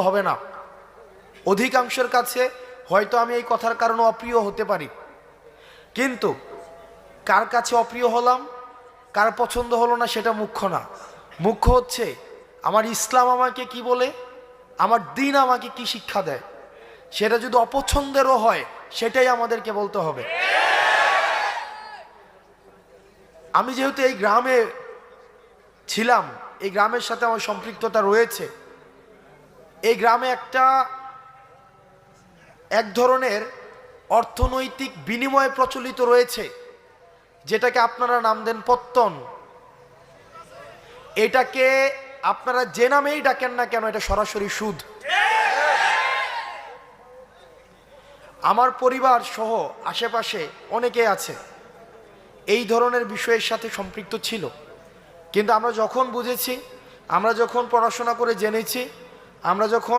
হবে না। অধিকাংশের কাছে হয়তো আমি এই কথার কারণে অপ্রিয় হতে পারি, কিন্তু কার কাছে অপ্রিয় হলাম, কার পছন্দ হলো না সেটা মুখ্য না। মুখ্য হচ্ছে আমার ইসলাম আমাকে কি বলে, আমার দ্বীন আমাকে কি শিক্ষা দেয়। সেটা যদি অপছন্দেরও হয় সেটাই আমাদেরকে বলতে হবে। আমি যেহেতু এই গ্রামে ছিলাম, এই গ্রামের সাথে আমার সম্পৃক্ততা রয়েছে। এই গ্রামে এক ধরনের অর্থনৈতিক বিনিময় প্রচলিত রয়েছে, যেটাকে আপনারা নাম দেন পত্তন। এটাকে আপনারা যে নামেই ডাকেন না কেন, এটা সরাসরি সুদ। আমার পরিবার সহ আশেপাশে অনেকে আছে এই ধরনের বিষয়ের সাথে সম্পৃক্ত ছিল, কিন্তু আমরা যখন বুঝেছি, আমরা যখন পড়াশোনা করে জেনেছি, আমরা যখন